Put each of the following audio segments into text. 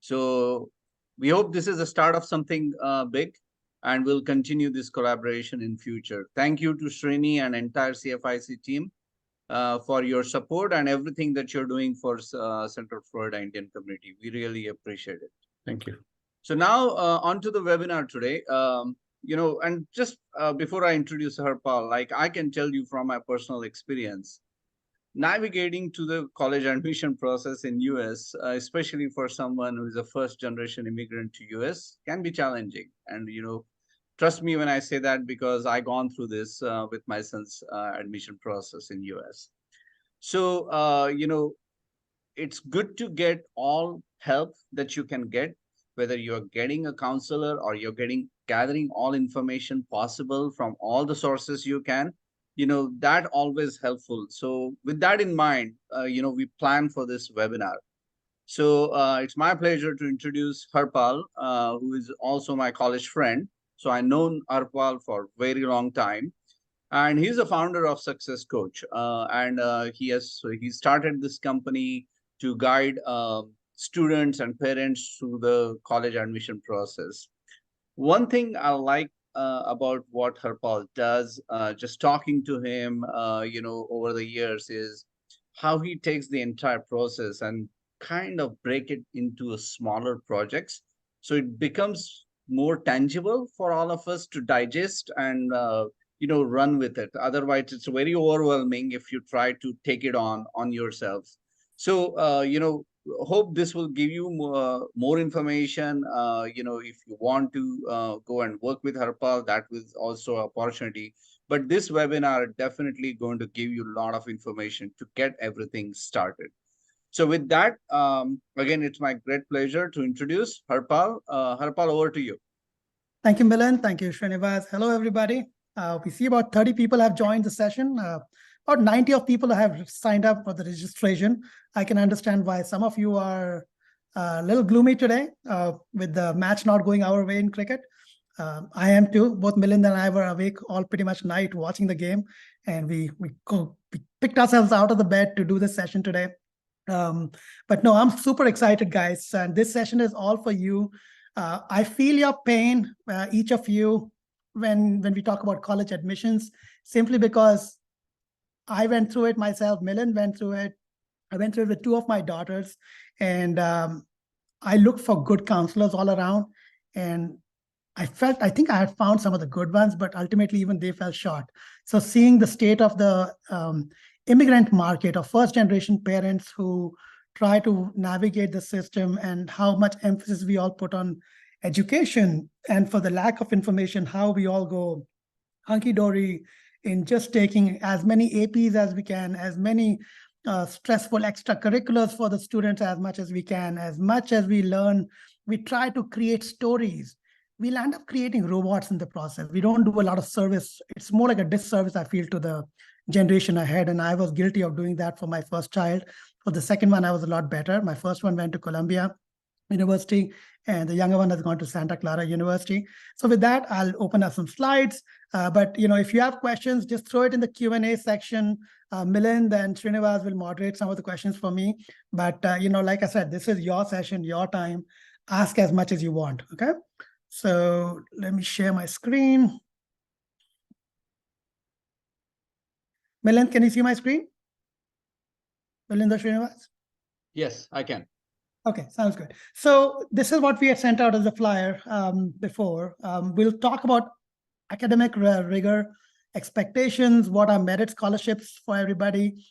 So we hope this is the start of something big, and we'll continue this collaboration in future. Thank you to Srini and entire CFIC team for your support and everything that you're doing for Central Florida Indian community. We really appreciate it. Thank you. So now on to the webinar today. And just before I introduce Harpal, like I can tell you from my personal experience, navigating to the college admission process in US, especially for someone who is a first generation immigrant to US, can be challenging. And, trust me when I say that, because I gone through this with my son's admission process in US. So, it's good to get all help that you can get, whether you're getting a counselor or you're gathering all information possible from all the sources you can, that always helpful. So with that in mind, we plan for this webinar. So it's my pleasure to introduce Harpal, who is also my college friend. So I known Harpal for a very long time, and he's a founder of Success Coach. He started this company to guide students and parents through the college admission process. One thing I like about what Harpal does, just talking to him, over the years, is how he takes the entire process and kind of break it into smaller projects, so it becomes more tangible for all of us to digest and run with it. Otherwise, it's very overwhelming if you try to take it on yourselves. So hope this will give you more information. If you want to go and work with Harpal, that was also an opportunity. But this webinar definitely going to give you a lot of information to get everything started. So with that, again, it's my great pleasure to introduce Harpal. Harpal, over to you. Thank you, Milan. Thank you, Srinivas. Hello, everybody. We see about 30 people have joined the session. About 90 of people have signed up for the registration. I can understand why some of you are a little gloomy today with the match not going our way in cricket. I am too. Both Milind and I were awake all pretty much night watching the game, and we picked ourselves out of the bed to do this session today. But no, I'm super excited, guys. And this session is all for you. I feel your pain, each of you, when we talk about college admissions, simply because I went through it myself. Milind went through it. I went through it with two of my daughters, and I looked for good counselors all around, and I think I had found some of the good ones, but ultimately even they fell short. So seeing the state of the immigrant market of first generation parents who try to navigate the system, and how much emphasis we all put on education, and for the lack of information, how we all go hunky-dory in just taking as many APs as we can, as many stressful extracurriculars for the students as much as we can. As much as we learn, we try to create stories. We'll end up creating robots in the process. We don't do a lot of service. It's more like a disservice, I feel, to the generation ahead. And I was guilty of doing that for my first child. For the second one, I was a lot better. My first one went to Columbia University, and the younger one has gone to Santa Clara University. So with that, I'll open up some slides. But if you have questions, just throw it in the Q&A section. Milind and Srinivas will moderate some of the questions for me. But like I said, this is your session, your time. Ask as much as you want. Okay. So let me share my screen. Milind, can you see my screen? Milind or Srinivas? Yes, I can. Okay, sounds good. So this is what we had sent out as a flyer before. We'll talk about academic rigor, expectations, what are merit scholarships for everybody.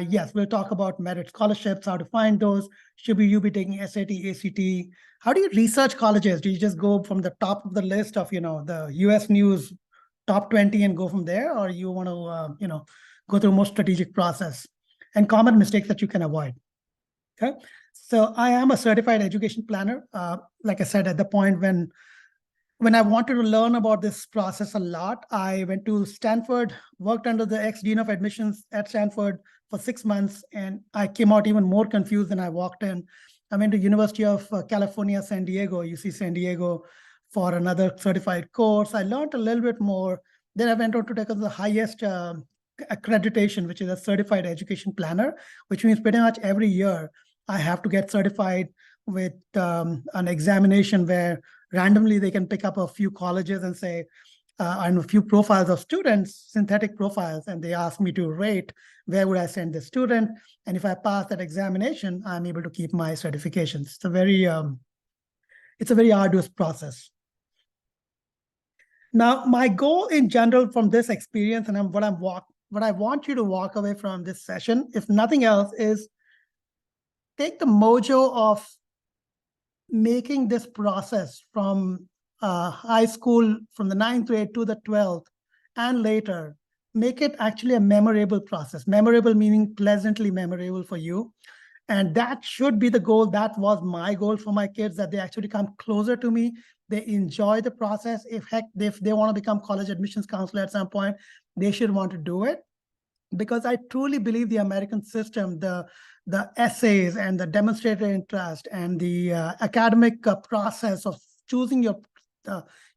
Yes, we'll talk about merit scholarships, how to find those. Should you be taking SAT, ACT? How do you research colleges? Do you just go from the top of the list of, the US News top 20 and go from there? Or you want to, go through a more strategic process, and common mistakes that you can avoid? Okay. So I am a certified education planner. Like I said, at the point when I wanted to learn about this process a lot, I went to Stanford, worked under the ex-dean of admissions at Stanford for 6 months, and I came out even more confused than I walked in. I went to University of California, San Diego, UC San Diego, for another certified course. I learned a little bit more. Then I went on to take the highest accreditation, which is a certified education planner, which means pretty much every year I have to get certified with an examination where randomly they can pick up a few colleges and say, and a few profiles of students, synthetic profiles, and they ask me to rate where would I send this student. And if I pass that examination, I'm able to keep my certifications. It's a very arduous process. Now, my goal in general from this experience, and what I want you to walk away from this session, if nothing else, is take the mojo of making this process from high school, from the 9th grade to the 12th and later, make it actually a memorable process. Memorable meaning pleasantly memorable for you. And that should be the goal. That was my goal for my kids, that they actually come closer to me. They enjoy the process. If they want to become college admissions counselor at some point, they should want to do it. Because I truly believe the American system, the essays and the demonstrated interest and the academic process of choosing your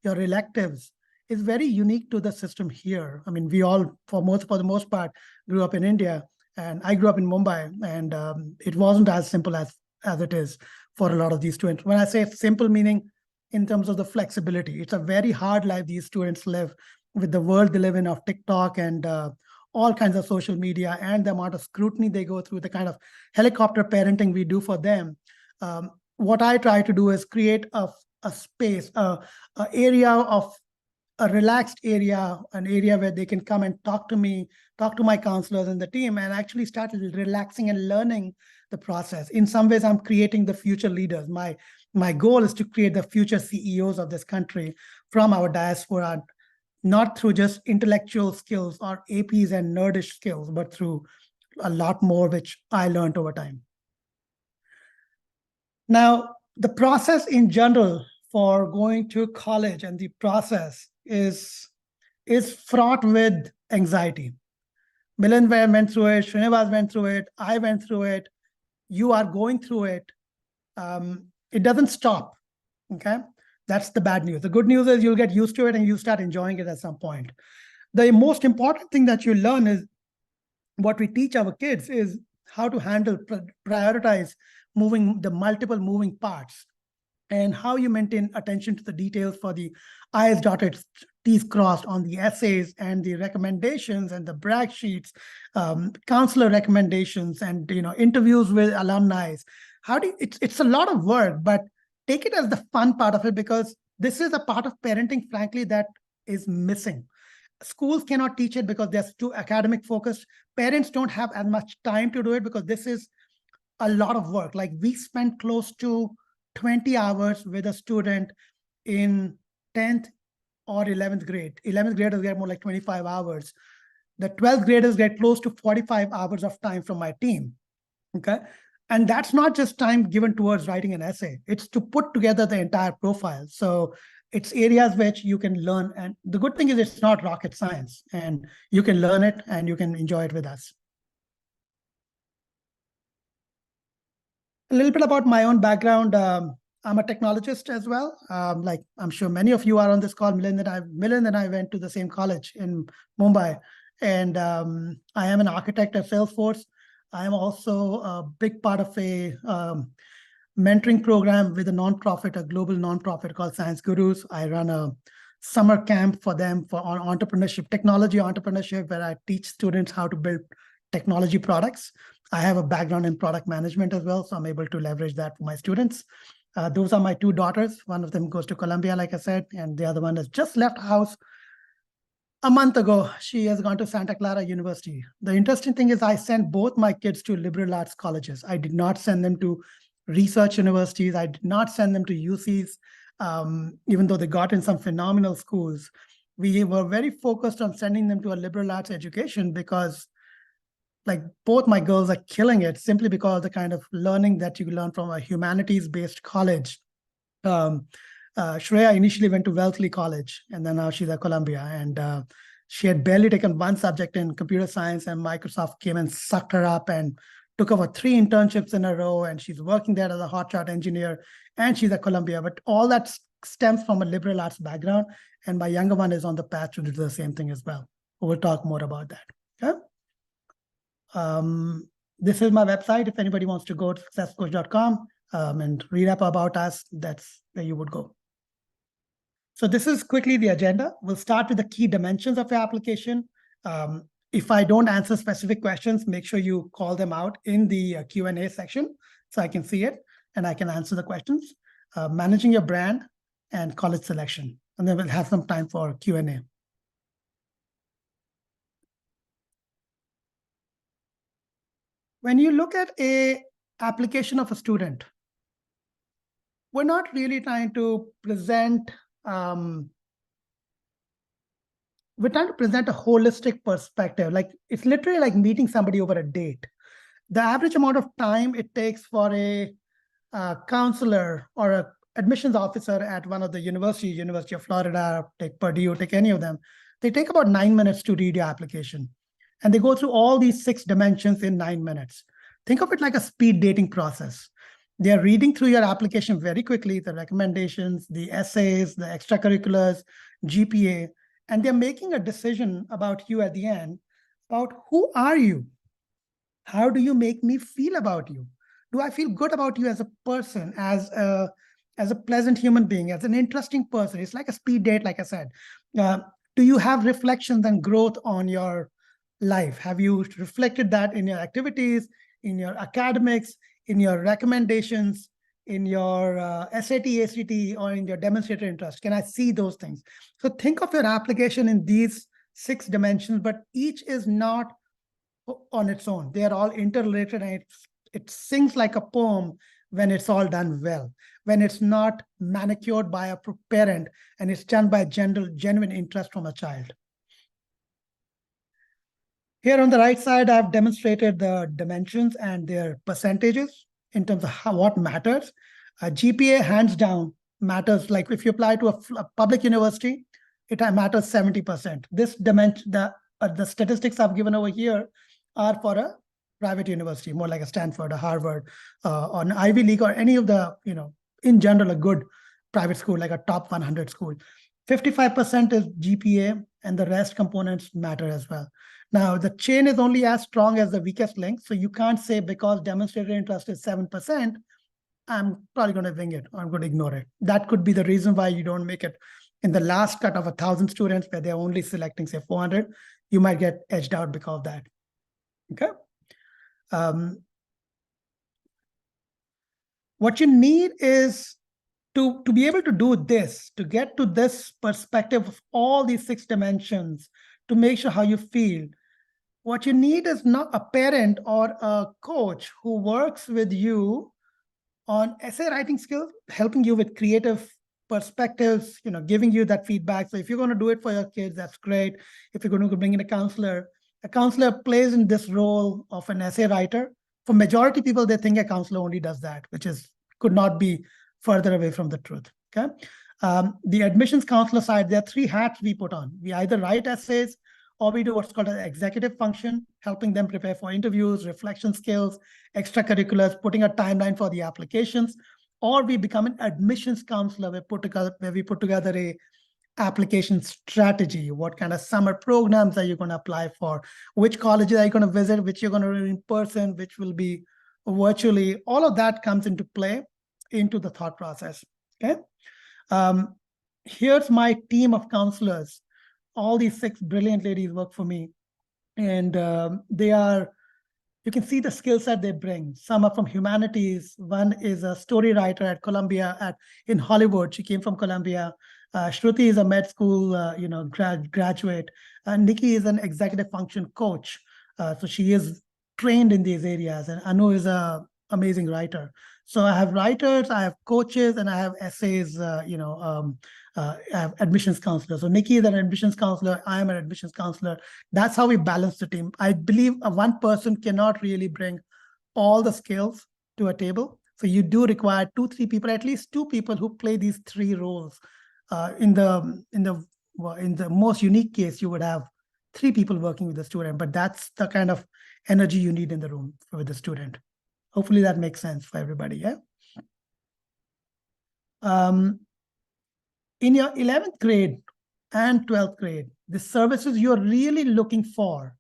electives is very unique to the system here. I mean, we all, for the most part, grew up in India, and I grew up in Mumbai, and it wasn't as simple as it is for a lot of these students. When I say simple, meaning in terms of the flexibility, it's a very hard life these students live with the world they live in of TikTok and all kinds of social media, and the amount of scrutiny they go through, the kind of helicopter parenting we do for them. What I try to do is create a space, a area of a relaxed area, an area where they can come and talk to me, talk to my counselors and the team, and actually start relaxing and learning the process. In some ways, I'm creating the future leaders. My goal is to create the future CEOs of this country from our diaspora, not through just intellectual skills or APs and nerdish skills, but through a lot more, which I learned over time. Now, the process in general for going to college and the process is fraught with anxiety. Milind went through it, Srinivas went through it, I went through it, you are going through it. It doesn't stop, okay? That's the bad news. The good news is you'll get used to it and you start enjoying it at some point. The most important thing that you learn is what we teach our kids is how to handle, prioritize the multiple moving parts, and how you maintain attention to the details for the I's dotted, T's crossed on the essays and the recommendations and the brag sheets, counselor recommendations, and interviews with alumni. It's a lot of work, but take it as the fun part of it, because this is a part of parenting, frankly, that is missing. Schools cannot teach it because they're too academic focused. Parents don't have as much time to do it because this is a lot of work. Like, we spend close to 20 hours with a student in 10th or 11th grade. 11th graders get more like 25 hours. The 12th graders get close to 45 hours of time from my team, okay? And that's not just time given towards writing an essay. It's to put together the entire profile. So it's areas which you can learn. And the good thing is it's not rocket science, and you can learn it and you can enjoy it with us. A little bit about my own background. I'm a technologist as well. Like I'm sure many of you are on this call. Milind and I went to the same college in Mumbai, and I am an architect at Salesforce. I am also a big part of a mentoring program with a nonprofit, a global nonprofit called Science Gurus. I run a summer camp for them on entrepreneurship, technology entrepreneurship, where I teach students how to build technology products. I have a background in product management as well, so I'm able to leverage that for my students. Those are my two daughters. One of them goes to Columbia, like I said, and the other one has just left house a month ago. She has gone to Santa Clara University. The interesting thing is I sent both my kids to liberal arts colleges. I did not send them to research universities. I did not send them to UCs, even though they got in some phenomenal schools. We were very focused on sending them to a liberal arts education because, like, both my girls are killing it simply because of the kind of learning that you learn from a humanities-based college. Shreya initially went to Wellesley College, and then now she's at Columbia. And she had barely taken one subject in computer science, and Microsoft came and sucked her up and took over 3 internships in a row. And she's working there as a hotshot engineer, and she's at Columbia. But all that stems from a liberal arts background. And my younger one is on the path to do the same thing as well. We'll talk more about that. Okay. This is my website. If anybody wants to go to successcoach.com, and read up about us, that's where you would go. So this is quickly the agenda. We'll start with the key dimensions of your application. If I don't answer specific questions, make sure you call them out in the Q&A section so I can see it and I can answer the questions. Managing your brand and college selection. And then we'll have some time for Q&A. When you look at a application of a student, we're not really trying to present we're trying to present a holistic perspective. Like it's literally like meeting somebody over a date. The average amount of time it takes for a counselor or a admissions officer at one of the universities, University of Florida, take Purdue, take any of them, they take about 9 minutes to read your application. And they go through all these 6 dimensions in 9 minutes. Think of it like a speed dating process. They are reading through your application very quickly, the recommendations, the essays, the extracurriculars, GPA, and they're making a decision about you at the end, about who are you? How do you make me feel about you? Do I feel good about you as a person, as a pleasant human being, as an interesting person? It's like a speed date, like I said. Do you have reflections and growth on your life? Have you reflected that in your activities, in your academics, in your recommendations, in your SAT, ACT, or in your demonstrated interest? Can I see those things? So think of your application in these 6 dimensions, but each is not on its own. They are all interrelated, and it sings like a poem when it's all done well, when it's not manicured by a parent and it's done by genuine interest from a child. Here on the right side, I've demonstrated the dimensions and their percentages in terms of what matters. GPA, hands down, matters. Like if you apply to a public university, it matters 70%. This dimension, the statistics I've given over here are for a private university, more like a Stanford, a Harvard, or an Ivy League, or any of the, in general, a good private school, like a top 100 school. 55% is GPA, and the rest components matter as well. Now, the chain is only as strong as the weakest link. So you can't say because demonstrated interest is 7%, I'm probably going to wing it, or I'm going to ignore it. That could be the reason why you don't make it in the last cut of 1,000 students where they're only selecting, say, 400. You might get edged out because of that. Okay. What you need is to be able to do this, to get to this perspective of all these 6 dimensions, to make sure how you feel. What you need is not a parent or a coach who works with you on essay writing skills, helping you with creative perspectives, giving you that feedback. So if you're going to do it for your kids, that's great. If you're going to bring in a counselor plays in this role of an essay writer. For majority people, they think a counselor only does that, which could not be further away from the truth. Okay. The admissions counselor side, there are 3 hats we put on. We either write essays, or we do what's called an executive function, helping them prepare for interviews, reflection skills, extracurriculars, putting a timeline for the applications, or we become an admissions counselor where we put together a application strategy. What kind of summer programs are you going to apply for? Which colleges are you going to visit? Which you're going to do in person? Which will be virtually? All of that comes into play into the thought process. Okay. Here's my team of counselors. All these 6 brilliant ladies work for me, and you can see the skill set they bring. Some are from humanities. One is a story writer at Columbia, in Hollywood. She came from Columbia. Shruti is a med school, graduate. And Nikki is an executive function coach. So she is trained in these areas. And Anu is an amazing writer. So I have writers, I have coaches, and I have essays, I have admissions counselors. So Nikki is an admissions counselor. I am an admissions counselor. That's how we balance the team. I believe one person cannot really bring all the skills to a table. So you do require 2-3 people, at least 2 people who play these 3 roles. In the most unique case, you would have 3 people working with the student, but that's the kind of energy you need in the room with the student. Hopefully that makes sense for everybody. Yeah. In your 11th grade and 12th grade, the services you're really looking for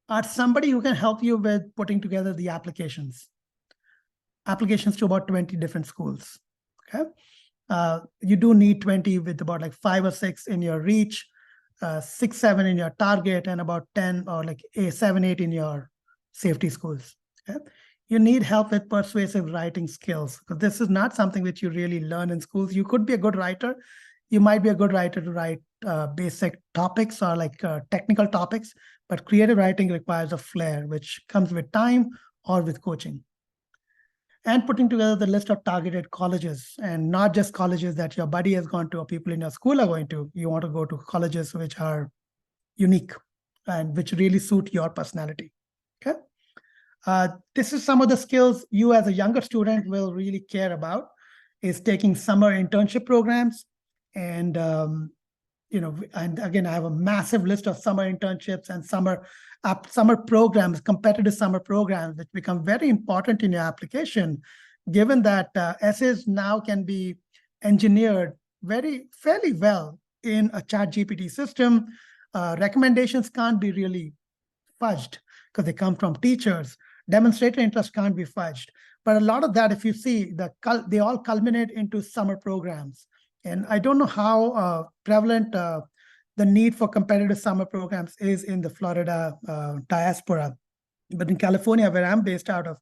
are somebody who can help you with putting together the applications. applications to about 20 different schools. Okay. You do need 20 with about like 5 or 6 in your reach, 6, 7 in your target, and about 10 or like 7, 8 in your safety schools. Okay. You need help with persuasive writing skills, because this is not something which you really learn in schools. You could be a good writer. You might be a good writer to write basic topics or like technical topics, but creative writing requires a flair, which comes with time or with coaching. And putting together the list of targeted colleges, and not just colleges that your buddy has gone to or people in your school are going to. You want to go to colleges which are unique and which really suit your personality. Okay. This is some of the skills you as a younger student will really care about, is taking summer internship programs. And and again, I have a massive list of summer internships and summer programs, competitive summer programs, which become very important in your application, given that essays now can be engineered fairly well in a chat GPT system. Recommendations can't be really fudged because they come from teachers. Demonstrated interest can't be fudged. But a lot of that, if you see, they all culminate into summer programs. And I don't know how prevalent the need for competitive summer programs is in the Florida diaspora. But in California, where I'm based out of,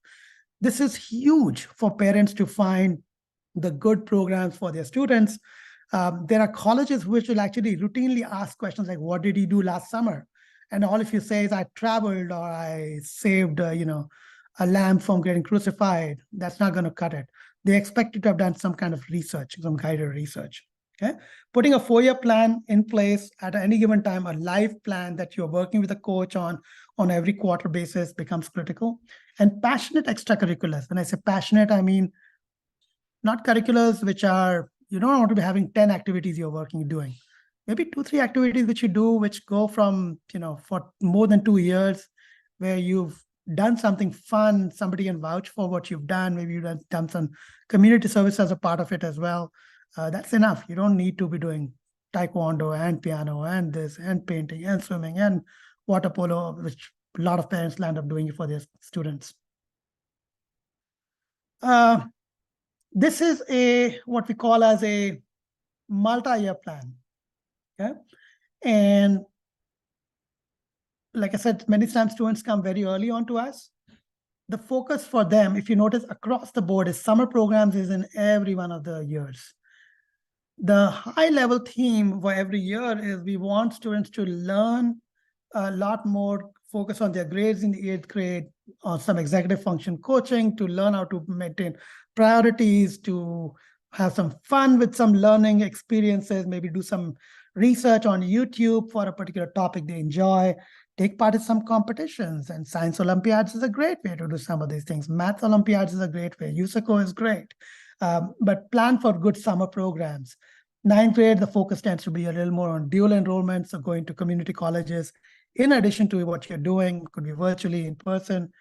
this is huge for parents to find the good programs for their students. There are colleges which will actually routinely ask questions like, what did you do last summer? And all if you say is, I traveled or I saved, a lamb from getting crucified, that's not going to cut it. They expect you to have done some kind of research, some guided research. Okay. Putting a 4-year plan in place at any given time, a live plan that you're working with a coach on every quarter basis becomes critical. And passionate extracurriculars. When I say passionate, I mean not curriculars which are, you don't want to be having 10 activities you're doing. Maybe 2, 3 activities which you do, which go from, for more than 2 years, where you've done something fun, somebody can vouch for what you've done. Maybe you've done some community service as a part of it as well. That's enough. You don't need to be doing taekwondo and piano and this and painting and swimming and water polo, which a lot of parents land up doing for their students. This is what we call as a multi-year plan. Okay. And like I said, many times students come very early on to us. The focus for them, if you notice across the board, is summer programs is in every one of the years. The high level theme for every year is we want students to learn a lot more, focus on their grades in the 8th grade, on some executive function coaching, to learn how to maintain priorities, to have some fun with some learning experiences, maybe do some research on YouTube for a particular topic they enjoy, take part in some competitions. And science Olympiads is a great way to do some of these things. Math Olympiads is a great way. USACO is great. But plan for good summer programs. 9th grade, the focus tends to be a little more on dual enrollment, so going to community colleges, in addition to what you're doing, could be virtually, in person,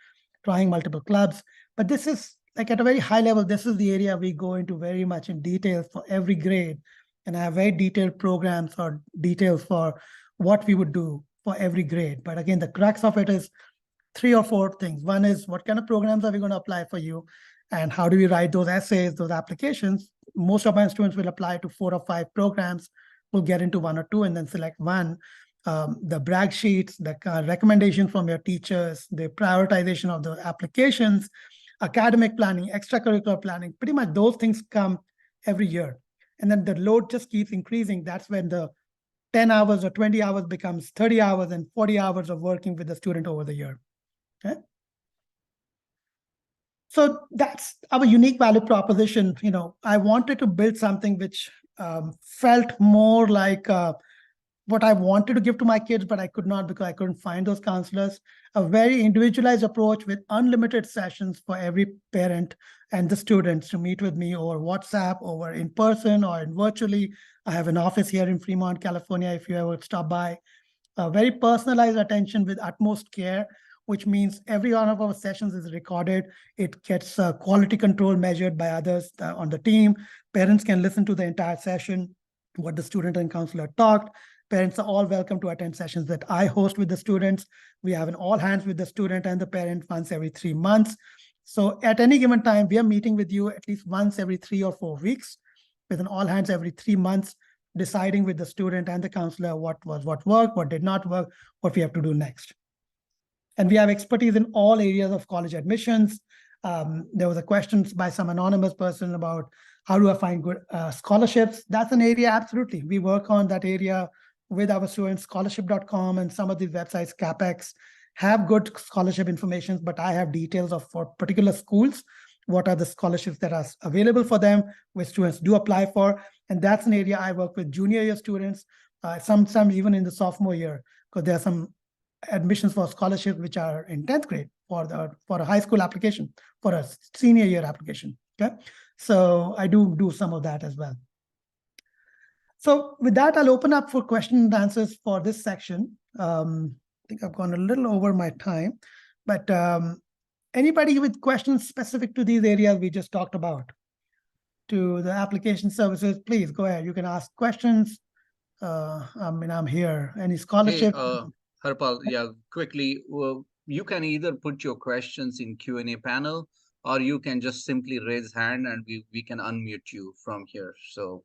trying multiple clubs. But this is like at a very high level, this is the area we go into very much in detail for every grade. And I have very detailed programs or details for what we would do for every grade. But again, the crux of it is 3 or 4 things. One is, what kind of programs are we going to apply for you? And how do we write those essays, those applications? Most of my students will apply to 4 or 5 programs. We'll get into 1 or 2 and then select one. The brag sheets, the recommendations from your teachers, the prioritization of the applications, academic planning, extracurricular planning, pretty much those things come every year. And then the load just keeps increasing. That's when the 10 hours or 20 hours becomes 30 hours and 40 hours of working with the student over the year. Okay. So that's our unique value proposition. I wanted to build something which felt more like what I wanted to give to my kids, but I could not because I couldn't find those counselors. A very individualized approach with unlimited sessions for every parent and the students to meet with me over WhatsApp, over in person or in virtually. I have an office here in Fremont, California, if you ever stop by. Very personalized attention with utmost care, which means every one of our sessions is recorded. It gets quality control measured by others on the team. Parents can listen to the entire session, what the student and counselor talked. Parents are all welcome to attend sessions that I host with the students. We have an all hands with the student and the parent once every 3 months. So at any given time, we are meeting with you at least once every 3 or 4 weeks, with an all hands every 3 months, deciding with the student and the counselor what worked, what did not work, what we have to do next. And we have expertise in all areas of college admissions. There was a question by some anonymous person about how do I find good scholarships. That's an area, absolutely. We work on that area with our students. Scholarship.com and some of these websites, CapEx, have good scholarship information, but I have details of for particular schools, what are the scholarships that are available for them, which students do apply for. And that's an area I work with junior year students, sometimes even in the sophomore year, because there are some admissions for scholarships which are in 10th grade for a high school application, for a senior year application. Okay, so I do some of that as well. So with that, I'll open up for question and answers for this section. I think I've gone a little over my time, but anybody with questions specific to these areas we just talked about, to the application services, please go ahead. You can ask questions. I'm here. Any scholarship? Hey, Harpal, yeah, quickly, you can either put your questions in Q&A panel, or you can just simply raise hand and we can unmute you from here. So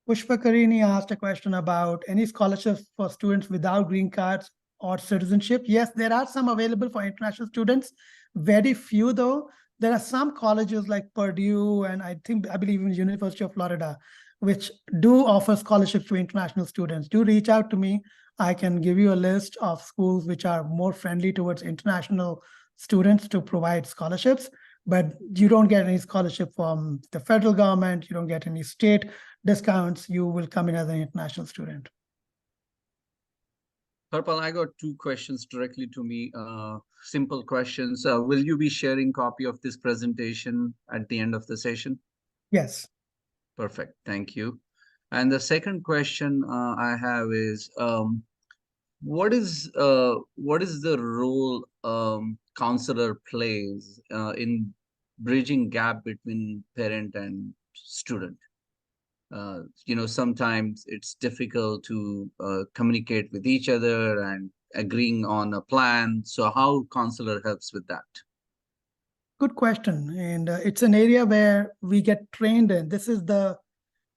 Pushpa Karini asked a question about any scholarships for students without green cards or citizenship. Yes, there are some available for international students. Very few, though. There are some colleges like Purdue and I believe even University of Florida, which do offer scholarships to international students. Do reach out to me. I can give you a list of schools which are more friendly towards international students to provide scholarships, but you don't get any scholarship from the federal government. You don't get any state discounts. You will come in as an international student. Harpal, I got 2 questions directly to me. Simple questions. Will you be sharing copy of this presentation at the end of the session? Yes. Perfect. Thank you. And the second question I have is, what is the role counselor plays in bridging gap between parent and student? Sometimes it's difficult to communicate with each other and agreeing on a plan. So how counselor helps with that? Good question. And it's an area where we get trained in. This is the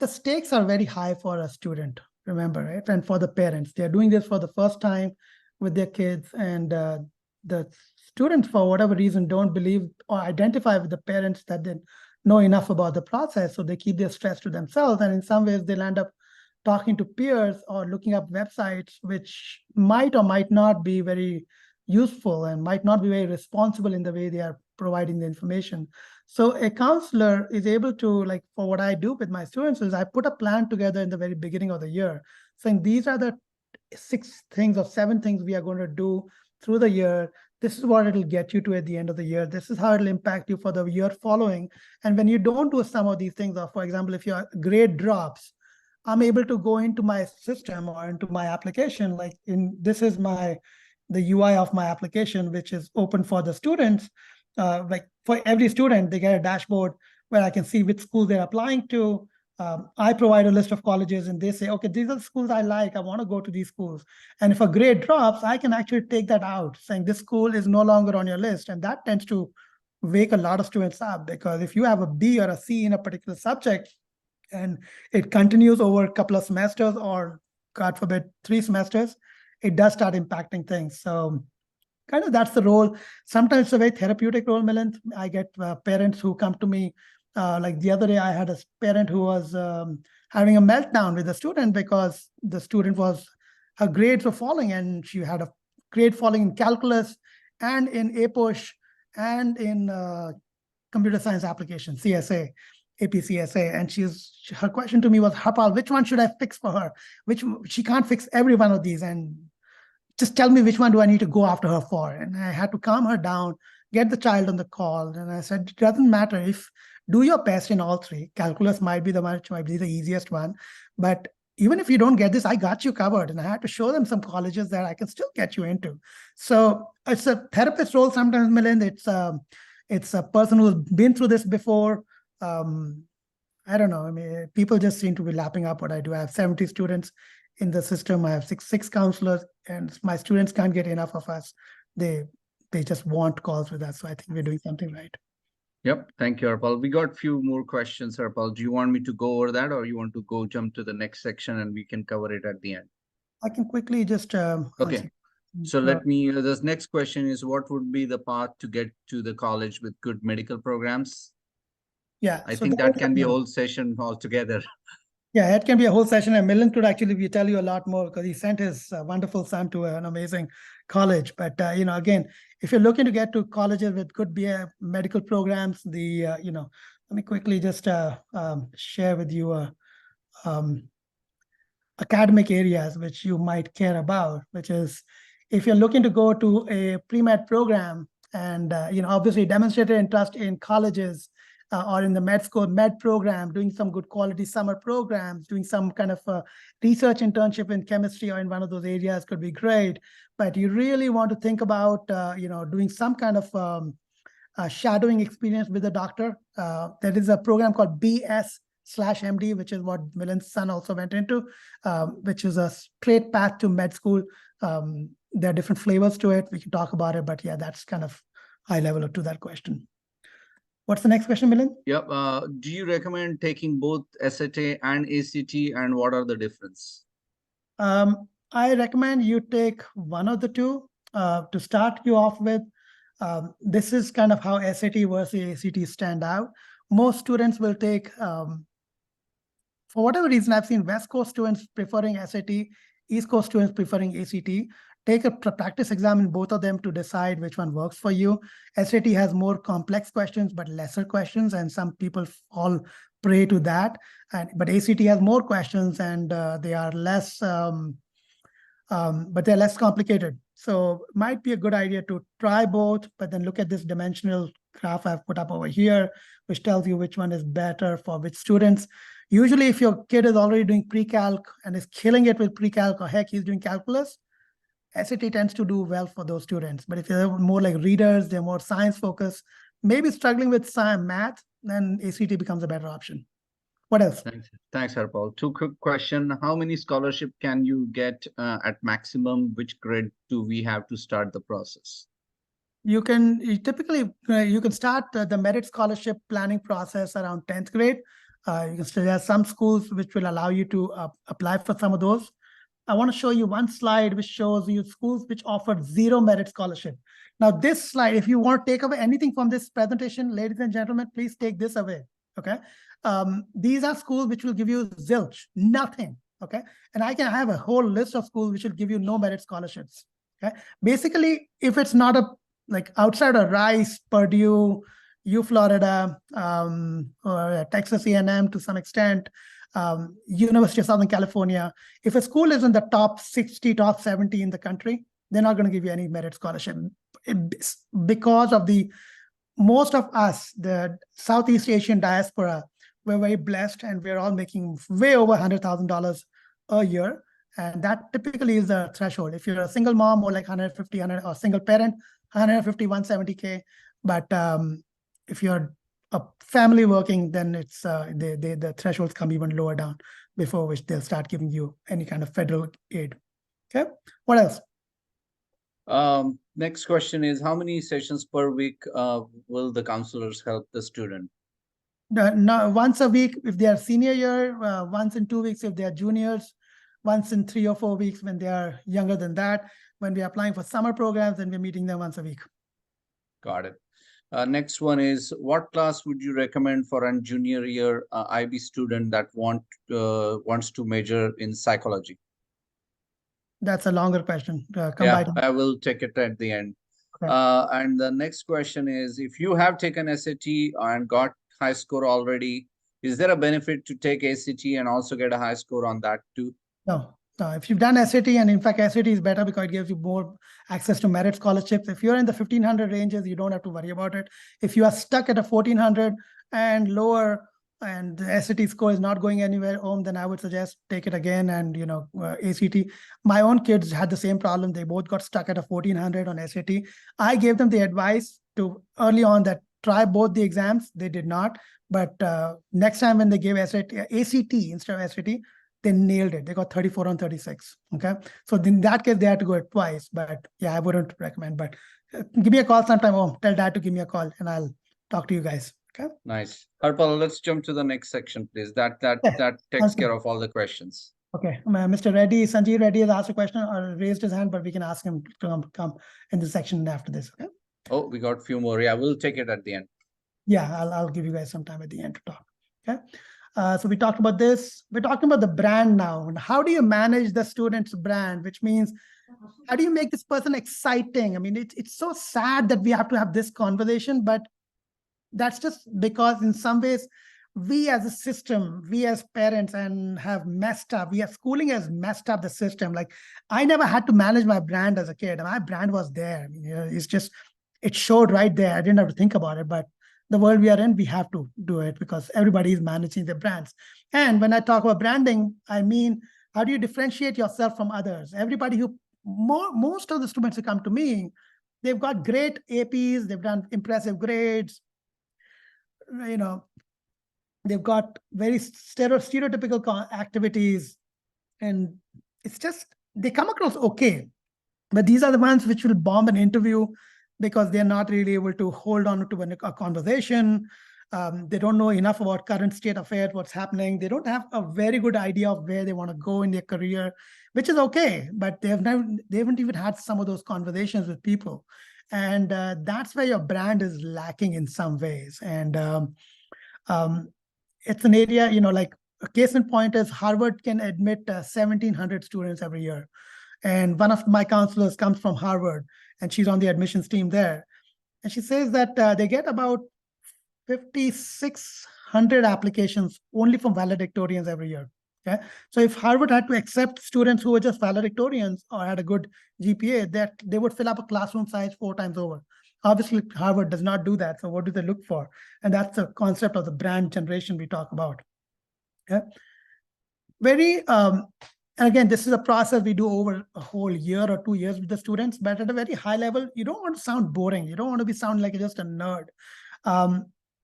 stakes are very high for a student, remember, right? And for the parents, they're doing this for the first time with their kids. And the students, for whatever reason, don't believe or identify with the parents that they know enough about the process. So they keep their stress to themselves. And in some ways, they'll end up talking to peers or looking up websites, which might or might not be very useful and might not be very responsible in the way they are providing the information. So a counselor is able to, like, for what I do with my students is I put a plan together in the very beginning of the year, saying these are the 6 things or 7 things we are going to do through the year. This is what it'll get you to at the end of the year. This is how it'll impact you for the year following. And when you don't do some of these things, or for example, if your grade drops, I'm able to go into my system or into my application. Like this is the UI of my application, which is open for the students. Like for every student, they get a dashboard where I can see which school they're applying to. I provide a list of colleges and they say, okay, these are the schools I like. I want to go to these schools. And if a grade drops, I can actually take that out, saying this school is no longer on your list. And that tends to wake a lot of students up, because if you have a B or a C in a particular subject and it continues over a couple of semesters or, God forbid, 3 semesters, it does start impacting things. So kind of that's the role. Sometimes it's a very therapeutic role, Milind. I get parents who come to me. Like the other day, I had a parent who was having a meltdown with a student because the student her grades were falling, and she had a grade falling in calculus and in APUSH and in computer science application, CSA, APCSA. And her question to me was, Harpal, which one should I fix for her? She can't fix every one of these. And just tell me which one do I need to go after her for? And I had to calm her down, get the child on the call. And I said, it doesn't matter. Do your best in all 3. Calculus might be the easiest one. But even if you don't get this, I got you covered. And I had to show them some colleges that I can still get you into. So it's a therapist role sometimes, Milind. It's a person who's been through this before. I don't know. I mean, people just seem to be lapping up what I do. I have 70 students in the system. I have six counselors, and my students can't get enough of us they just want calls with us. So I think we're doing something right. Yep. Thank you, Harpal. We got a few more questions, Harpal. Do you want me to go over that, or you want to go jump to the next section and we can cover it at the end? I can quickly just Okay. answer. So let me, this next question is, what would be the path to get to the college with good medical programs? Yeah. I So think that can be a whole session altogether. yeah, it can be a whole session, and Milind could actually tell you a lot more because he sent his wonderful son to an amazing college. But again, if you're looking to get to colleges with good medical programs, let me quickly just share with you academic areas which you might care about, which is if you're looking to go to a pre-med program and obviously demonstrated interest in colleges or in the med school med program, doing some good quality summer programs, doing some kind of research internship in chemistry or in one of those areas could be great. But you really want to think about doing some kind of shadowing experience with a doctor. There is a program called BS/MD, which is what Millen's son also went into, which is a straight path to med school. There are different flavors to it. We can talk about it, but yeah, that's kind of high level to that question. What's the next question, Milind? Yep. Do you recommend taking both SAT and ACT, and what are the difference? I recommend you take one of the two to start you off with. This is kind of how SAT versus ACT stand out. Most students will take, for whatever reason, I've seen West Coast students preferring SAT, East Coast students preferring ACT. Take a practice exam in both of them to decide which one works for you. SAT has more complex questions, but lesser questions, and some people fall prey to that. But ACT has more questions, and they are less, but they're less complicated. So it might be a good idea to try both, but then look at this dimensional graph I've put up over here, which tells you which one is better for which students. Usually, if your kid is already doing pre-calc and is killing it with pre-calc, or heck, he's doing calculus, SAT tends to do well for those students. But if they're more like readers, they're more science focused, maybe struggling with science, math, then ACT becomes a better option. What else? Thanks, Harpal. Two quick question. How many scholarship can you get at maximum? Which grade do we have to start the process? You can you can start the merit scholarship planning process around 10th grade. There are some schools which will allow you to apply for some of those. I want to show you one slide which shows you schools which offer 0 merit scholarship. Now, this slide, if you want to take away anything from this presentation, ladies and gentlemen, please take this away. Okay. These are schools which will give you zilch, nothing. Okay. And I can have a whole list of schools which will give you no merit scholarships. Okay. Basically, if it's not like outside of Rice, Purdue, Florida, or Texas A&M to some extent, University of Southern California, if a school is in the top 60, top 70 in the country, they're not going to give you any merit scholarship because of most of us, the Southeast Asian diaspora, we're very blessed, and we're all making way over $100,000 a year. And that typically is the threshold. If you're a single mom, or like 150, or single parent, 150, 170K. But if you're a family working, then it's the thresholds come even lower down, before which they'll start giving you any kind of federal aid. Okay, what else? Next question is, how many sessions per week will the counselors help the student? Once a week if they are senior year, once in 2 weeks if they are juniors, once in 3 or 4 weeks when they are younger than that. When we're applying for summer programs, then we're meeting them once a week. Got it. Next one is, what class would you recommend for a junior year IB student that wants to major in psychology? That's a longer question. Yeah, I will take it at the end. Okay. And the next question is, if you have taken SAT and got high score already, is there a benefit to take ACT and also get a high score on that too? No. If you've done SAT, and in fact, SAT is better because it gives you more access to merit scholarships. If you're in the 1500 ranges, you don't have to worry about it. If you are stuck at a 1400 and lower, and the SAT score is not going anywhere home, then I would suggest take it again. And ACT. My own kids had the same problem. They both got stuck at a 1400 on SAT. I gave them the advice to early on that try both the exams. They did not. But next time when they gave ACT instead of SAT, they nailed it. They got 34 on 36. Okay. So in that case, they had to go it twice. But yeah, I wouldn't recommend. But give me a call sometime. Oh, tell dad to give me a call and I'll talk to you guys. Okay. Nice. Harpal, let's jump to the next section, please. That Yeah. takes care of all the questions. Okay. Mr. Reddy, Sanjeev Reddy has asked a question or raised his hand, but we can ask him to come in the section after this. Okay. Oh, we got a few more. Yeah, we'll take it at the end. Yeah, I'll give you guys some time at the end to talk. Okay. So we talked about this. We're talking about the brand now. And how do you manage the student's brand, which means how do you make this person exciting? I mean, it's so sad that we have to have this conversation, but that's just because in some ways, we as a system, we as parents and have messed up. We as schooling has messed up the system. Like I never had to manage my brand as a kid. My brand was there. I mean, it's just, it showed right there. I didn't have to think about it, but the world we are in, we have to do it because everybody is managing their brands. And when I talk about branding, I mean, how do you differentiate yourself from others? Everybody most of the students who come to me, they've got great APs, they've done impressive grades, they've got very stereotypical activities, and it's just, they come across okay. But these are the ones which will bomb an interview because they're not really able to hold on to a conversation. They don't know enough about current state of affairs, what's happening. They don't have a very good idea of where they want to go in their career, which is okay, but they haven't even had some of those conversations with people. And that's where your brand is lacking in some ways. And it's an area, like a case in point is Harvard can admit 1,700 students every year. And one of my counselors comes from Harvard, and she's on the admissions team there. And she says that they get about 5,600 applications only from valedictorians every year. Okay. So if Harvard had to accept students who were just valedictorians or had a good GPA, that they would fill up a classroom size 4 times over. Obviously, Harvard does not do that. So what do they look for? And that's the concept of the brand generation we talk about. Okay. Again, this is a process we do over a whole year or 2 years with the students, but at a very high level, you don't want to sound boring. You don't want to sound like just a nerd.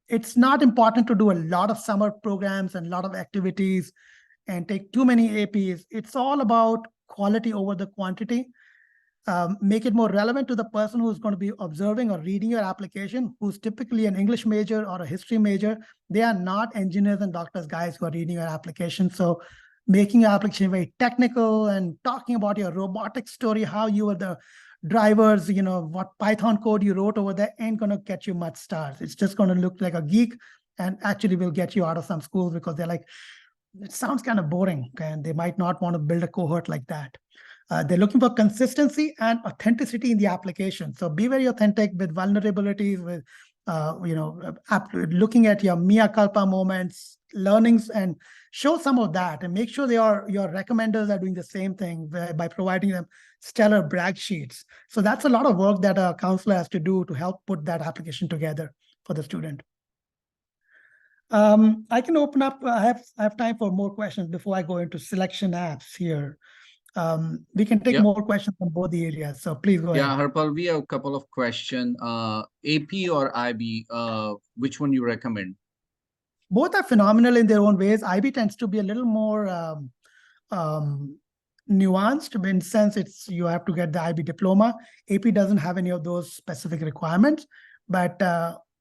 It's not important to do a lot of summer programs and a lot of activities and take too many APs. It's all about quality over the quantity. Make it more relevant to the person who's going to be observing or reading your application, who's typically an English major or a history major. They are not engineers and doctors guys who are reading your application. So making your application very technical and talking about your robotics story, how you were the drivers, what Python code you wrote over there ain't going to get you much stars. It's just going to look like a geek and actually will get you out of some schools because they're like, it sounds kind of boring and they might not want to build a cohort like that. They're looking for consistency and authenticity in the application. So be very authentic with vulnerabilities, with looking at your mea culpa moments, learnings, and show some of that, and make sure your recommenders are doing the same thing by providing them stellar brag sheets. So that's a lot of work that a counselor has to do to help put that application together for the student. I can open up. I have time for more questions before I go into selection apps here. We can take more questions from both the areas. So please go ahead. Yeah, Harpal, we have a couple of questions. AP or IB, which one you recommend? Both are phenomenal in their own ways. IB tends to be a little more nuanced in the sense you have to get the IB diploma. AP doesn't have any of those specific requirements, but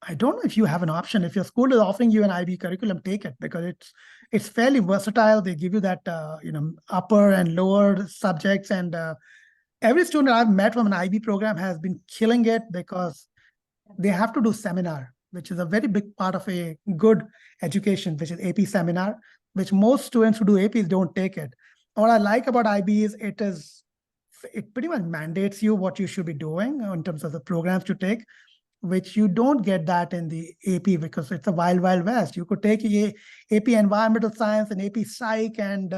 I don't know if you have an option. If your school is offering you an IB curriculum, take it because it's fairly versatile. They give you that upper and lower subjects, and every student I've met from an IB program has been killing it because they have to do seminar, which is a very big part of a good education, which is AP seminar, which most students who do APs don't take it. What I like about IB is it pretty much mandates you what you should be doing in terms of the programs to take, which you don't get that in the AP because it's a wild, wild west. You could take AP Environmental Science and AP Psych and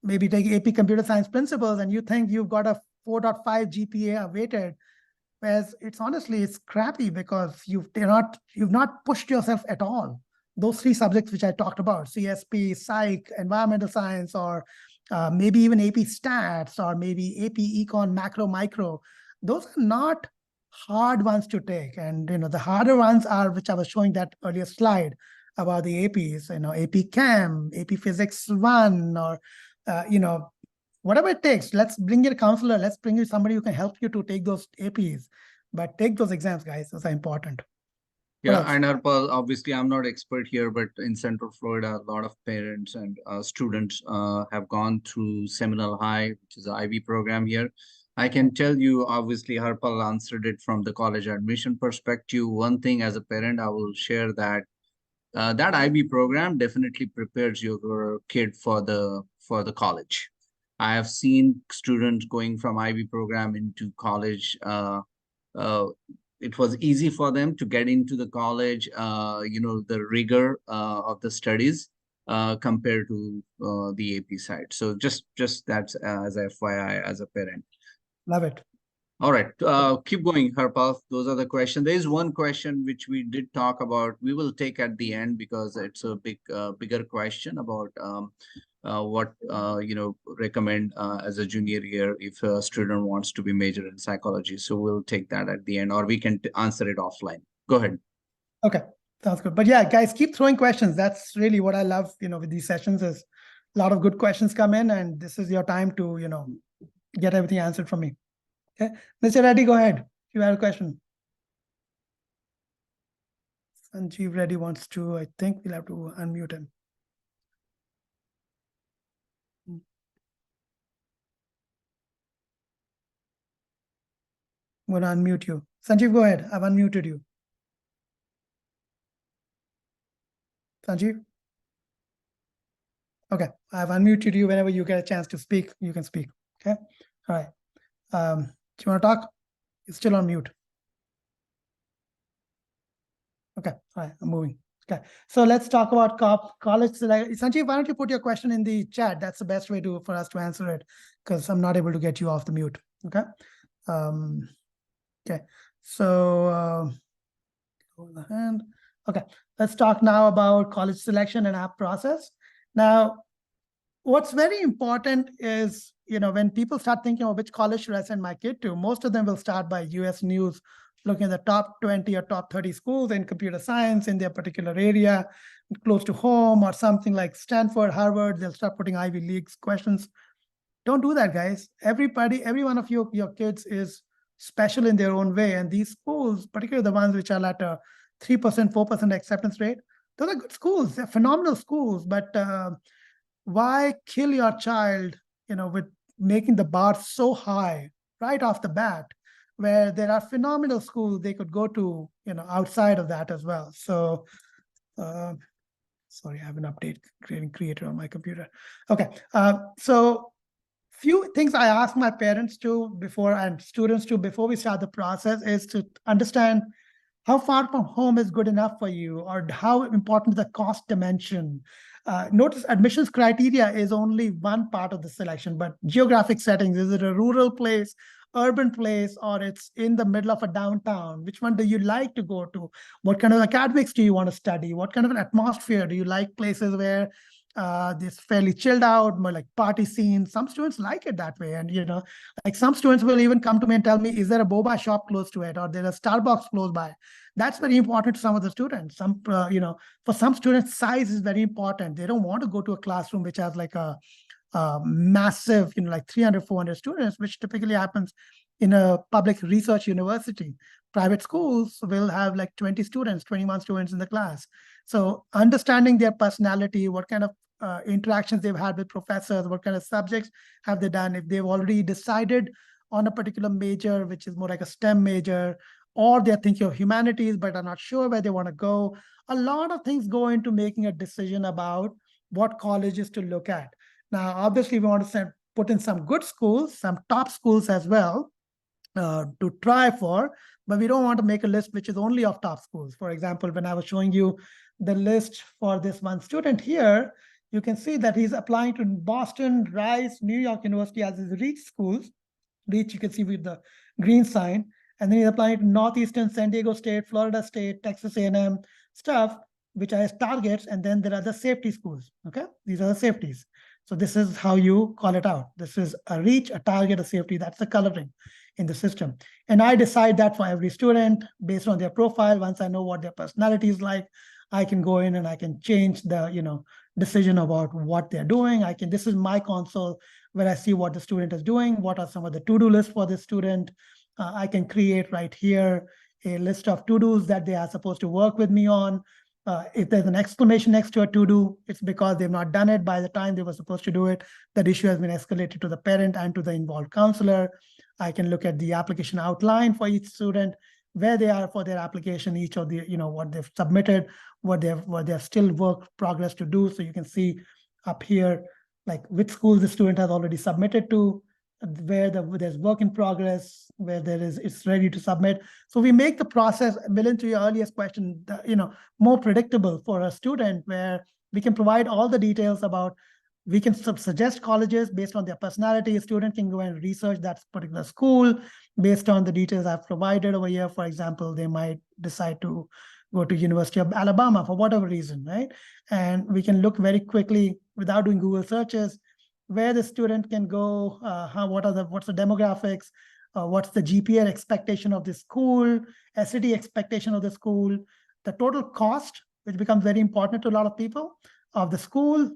maybe take AP Computer Science Principles, and you think you've got a 4.5 GPA weighted, whereas it's crappy because you've not pushed yourself at all. Those 3 subjects which I talked about, CSP, Psych, Environmental Science, or maybe even AP Stats, or maybe AP Econ, Macro, Micro, those are not hard ones to take. And the harder ones are, which I was showing that earlier slide, about the APs, AP Chem, AP Physics 1, or, whatever it takes. Let's bring you a counselor. Let's bring you somebody who can help you to take those APs. But take those exams, guys. Those are important. Yeah, and Harpal, obviously, I'm not expert here, but in Central Florida, a lot of parents and students have gone through Seminole High, which is an IB program here. I can tell you, obviously, Harpal answered it from the college admission perspective. One thing as a parent, I will share that that IB program definitely prepares your kid for the college. I have seen students going from IB program into college. Uh, it was easy for them to get into the college, the rigor of the studies compared to the AP side. So just that's as a FYI as a parent. Love it. All right, keep going, Harpal. Those are the questions. There is one question which we did talk about. We will take at the end because it's a bigger question about what recommend as a junior year if a student wants to be major in psychology. So we'll take that at the end, or we can answer it offline. Go ahead. Okay, sounds good. But yeah, guys, keep throwing questions. That's really what I love, with these sessions is a lot of good questions come in, and this is your time to, get everything answered from me. Okay, Mr. Reddy, go ahead. You have a question. Sanjeev Reddy wants to, I think we'll have to unmute him. I'm going to unmute you. Sanjeev, go ahead. I've unmuted you. Sanjeev? Okay, I've unmuted you. Whenever you get a chance to speak, you can speak. Okay, all right. Do you want to talk? It's still on mute. Okay, all right, I'm moving. Okay, so let's talk about college. Sanjeev, why don't you put your question in the chat? That's the best way for us to answer it, because I'm not able to get you off the mute. Okay. Okay, so hold the hand. Okay, let's talk now about college selection and app process. Now, what's very important is, when people start thinking of which college should I send my kid to, most of them will start by US News, looking at the top 20 or top 30 schools in computer science in their particular area, close to home, or something like Stanford, Harvard. They'll start putting Ivy League questions. Don't do that, guys. Every one of your kids is special in their own way. And these schools, particularly the ones which are at a 3%, 4% acceptance rate, those are good schools. They're phenomenal schools. But why kill your child, with making the bar so high right off the bat, where there are phenomenal schools they could go to, outside of that as well. So, sorry, I have an update created on my computer. Okay, so few things I ask my parents to and students to before we start the process is to understand how far from home is good enough for you, or how important the cost dimension. Notice admissions criteria is only one part of the selection, but geographic settings, is it a rural place, urban place, or it's in the middle of a downtown? Which one do you like to go to? What kind of academics do you want to study? What kind of an atmosphere? Do you like places where this fairly chilled out, more like party scene? Some students like it that way. And, like some students will even come to me and tell me, is there a boba shop close to it? Or there's a Starbucks close by? That's very important to some of the students. For some students, size is very important. They don't want to go to a classroom which has like a massive, like 300, 400 students, which typically happens in a public research university. Private schools will have like 20 students, 21 students in the class. So understanding their personality, what kind of interactions they've had with professors, what kind of subjects have they done, if they've already decided on a particular major, which is more like a STEM major, or they're thinking of humanities but are not sure where they want to go. A lot of things go into making a decision about what colleges to look at. Now, obviously, we want to put in some good schools, some top schools as well, to try for, but we don't want to make a list which is only of top schools. For example, when I was showing you the list for this one student here, you can see that he's applying to Boston, Rice, New York University as his reach schools. Reach, you can see with the green sign. And then he's applying to Northeastern, San Diego State, Florida State, Texas A&M stuff, which are his targets. And then there are the safety schools. Okay, these are the safeties. So this is how you call it out. This is a reach, a target, a safety. That's the coloring in the system. And I decide that for every student based on their profile. Once I know what their personality is like, I can go in and I can change the, decision about what they're doing. This is my console where I see what the student is doing, what are some of the to-do lists for the student. I can create right here a list of to-dos that they are supposed to work with me on. If there's an exclamation next to a to-do, it's because they've not done it by the time they were supposed to do it. That issue has been escalated to the parent and to the involved counselor. I can look at the application outline for each student, where they are for their application, each of the, what they've submitted, what they have still work progress to do. So you can see up here, like which schools the student has already submitted to, where there's work in progress, where it's ready to submit. So we make the process, Milind, to your earliest question, more predictable for a student, where we can provide all the details about, we can suggest colleges based on their personality. A student can go and research that particular school based on the details I've provided over here. For example, they might decide to go to University of Alabama for whatever reason, right? And we can look very quickly without doing Google searches where the student can go, what's the demographics, what's the GPA expectation of the school, SAT expectation of the school, the total cost, which becomes very important to a lot of people, of the school,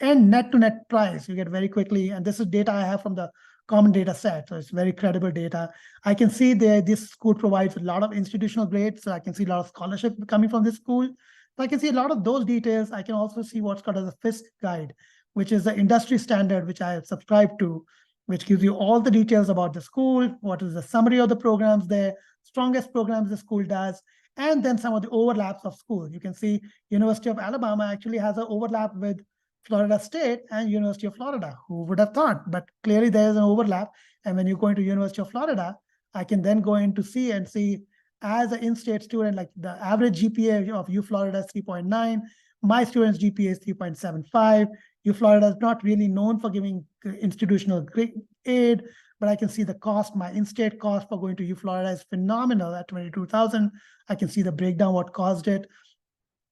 and net to net price you get very quickly. And this is data I have from the common data set. So it's very credible data. I can see there this school provides a lot of institutional grades. So I can see a lot of scholarship coming from this school. So I can see a lot of those details. I can also see what's called as a FISC guide, which is the industry standard, which I have subscribed to, which gives you all the details about the school, what is the summary of the programs there, strongest programs the school does, and then some of the overlaps of schools. You can see University of Alabama actually has an overlap with Florida State and University of Florida. Who would have thought? But clearly there is an overlap. And when you go into University of Florida, I can then go in to see as an in-state student, like the average GPA of U Florida is 3.9. My student's GPA is 3.75. U Florida is not really known for giving institutional aid, but I can see the cost. My in-state cost for going to U Florida is phenomenal at $22,000. I can see the breakdown, what caused it,